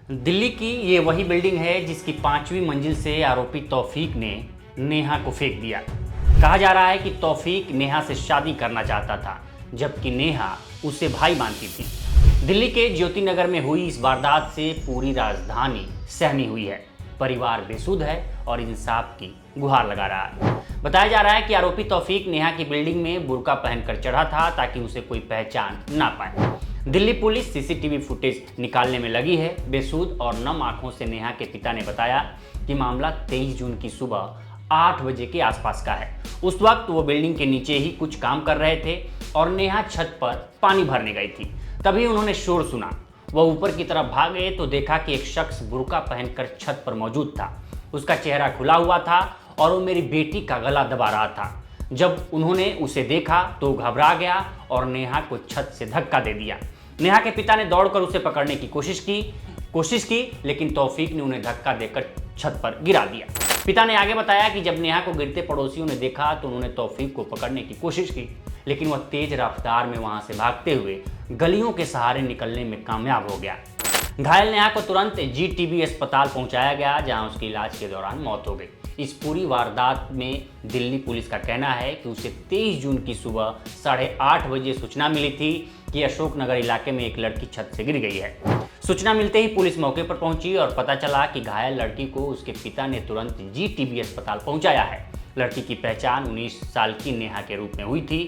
दिल्ली की ये वही बिल्डिंग है जिसकी 5वीं मंजिल से आरोपी तौफीक ने नेहा को फेंक दिया। कहा जा रहा है कि तौफीक नेहा से शादी करना चाहता था, जबकि नेहा उसे भाई मानती थी। दिल्ली के ज्योति नगर में हुई इस वारदात से पूरी राजधानी सहमी हुई है। परिवार बेसुध है और इंसाफ की गुहार लगा रहा है। बताया जा रहा है कि आरोपी तौफीक नेहा की बिल्डिंग में बुर्का पहनकर चढ़ा था ताकि उसे कोई पहचान ना पाए। दिल्ली पुलिस सीसीटीवी फुटेज निकालने में लगी है। बेसुध और नम आंखों से नेहा के पिता ने बताया कि मामला 23 जून की सुबह 8 बजे के आसपास का है। उस वक्त वो बिल्डिंग के नीचे ही कुछ काम कर रहे थे और नेहा छत पर पानी भरने गई थी। तभी उन्होंने शोर सुना। वह ऊपर की तरफ भागे तो देखा कि एक शख्स बुर्का पहनकर छत पर मौजूद था। उसका चेहरा खुला हुआ था और वो मेरी बेटी का गला दबा रहा था। जब उन्होंने उसे देखा तो घबरा गया और नेहा को छत से धक्का दे दिया। नेहा के पिता ने दौड़कर उसे पकड़ने की कोशिश की, लेकिन तौफीक ने उन्हें धक्का देकर छत पर गिरा दिया। पिता ने आगे बताया कि जब नेहा को गिरते पड़ोसियों ने देखा तो उन्होंने तौफीक को पकड़ने की कोशिश की, लेकिन वह तेज रफ्तार में वहां से भागते हुए गलियों के सहारे निकलने में कामयाब हो गया। घायल नेहा को तुरंत जीटीबी अस्पताल पहुंचाया गया, जहां उसकी इलाज के दौरान मौत हो गई। इस पूरी वारदात में दिल्ली पुलिस का कहना है कि उसे 23 जून की सुबह 8:30 बजे सूचना मिली थी कि अशोक नगर इलाके में एक लड़की छत से गिर गई है। सूचना मिलते ही पुलिस मौके पर पहुंची और पता चला कि घायल लड़की को उसके पिता ने तुरंत जीटीबी अस्पताल पहुंचाया है। लड़की की पहचान 19 साल की नेहा के रूप में हुई थी।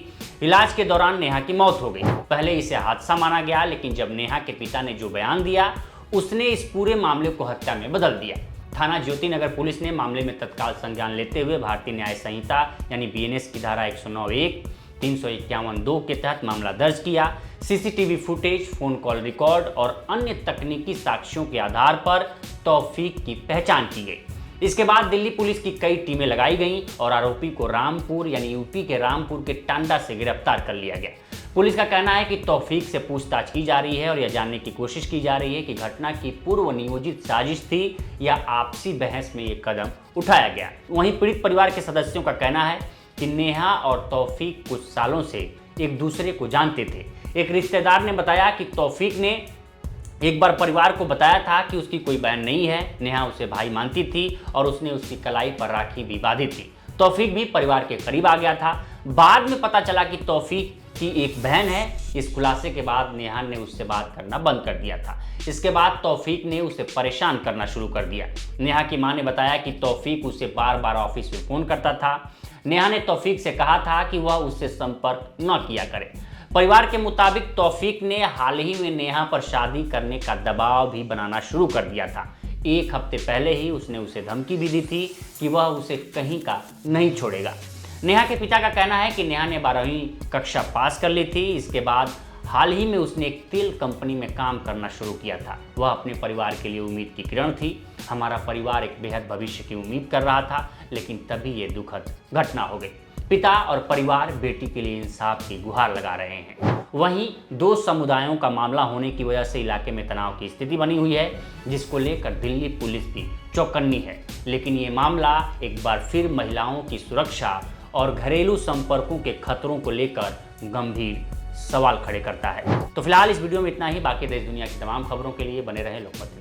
इलाज के दौरान नेहा की मौत हो गई। पहले इसे हादसा माना गया, लेकिन जब नेहा के पिता ने जो बयान दिया उसने इस पूरे मामले को हत्या में बदल दिया। थाना ज्योति नगर पुलिस ने मामले में तत्काल संज्ञान लेते हुए भारतीय न्याय संहिता यानी बीएनएस की धारा 109(1), 351(2) के तहत मामला दर्ज किया। CCTV footage, phone call record और अन्य तकनीकी साक्ष्यों के आधार पर तौफीक की पहचान की गई। इसके बाद दिल्ली पुलिस की कई टीमें लगाई गईं और आरोपी को रामपुर यानी यूपी के रामपुर के टांडा से गिरफ्तार कर लिया गया। पुलिस का कहना है कि तौफीक से पूछताछ की जा रही है और यह जानने की कोशिश की जा रही है कि घटना की पूर्व नियोजित साजिश थी या आपसी बहस में ये कदम उठाया गया। वहीं पीड़ित परिवार के सदस्यों का कहना है कि नेहा और तौफीक कुछ सालों से एक दूसरे को जानते थे। एक रिश्तेदार ने बताया कि तौफीक ने एक बार परिवार को बताया था कि उसकी कोई बहन नहीं है। नेहा उसे भाई मानती थी और उसने उसकी कलाई पर राखी भी बांधी थी। तौफीक भी परिवार के करीब आ गया था। बाद में पता चला कि तौफीक की एक बहन है। इस खुलासे के बाद नेहा ने उससे बात करना बंद कर दिया था। इसके बाद तौफीक ने उसे परेशान करना शुरू कर दिया। नेहा की मां ने बताया कि तौफीक उसे बार बार ऑफिस में फोन करता था। नेहा ने तौफीक से कहा था कि वह उससे संपर्क न किया करे। परिवार के मुताबिक तौफीक ने हाल ही में नेहा पर शादी करने का दबाव भी बनाना शुरू कर दिया था। 1 हफ्ते पहले ही उसने उसे धमकी भी दी थी कि वह उसे कहीं का नहीं छोड़ेगा। नेहा के पिता का कहना है कि नेहा ने 12वीं कक्षा पास कर ली थी। इसके बाद हाल ही में उसने एक तेल कंपनी में काम करना शुरू किया था। वह अपने परिवार के लिए उम्मीद की किरण थी। हमारा परिवार एक बेहद भविष्य की उम्मीद कर रहा था, लेकिन तभी ये दुखद घटना हो गई। पिता और परिवार बेटी के लिए इंसाफ की गुहार लगा रहे हैं। वहीं 2 समुदायों का मामला होने की वजह से इलाके में तनाव की स्थिति बनी हुई है, जिसको लेकर दिल्ली पुलिस भी चौकन्नी है। लेकिन ये मामला एक बार फिर महिलाओं की सुरक्षा और घरेलू संपर्कों के खतरों को लेकर गंभीर सवाल खड़े करता है। तो फिलहाल इस वीडियो में इतना ही। बाकी देश दुनिया की तमाम खबरों के लिए बने रहें लोकमत।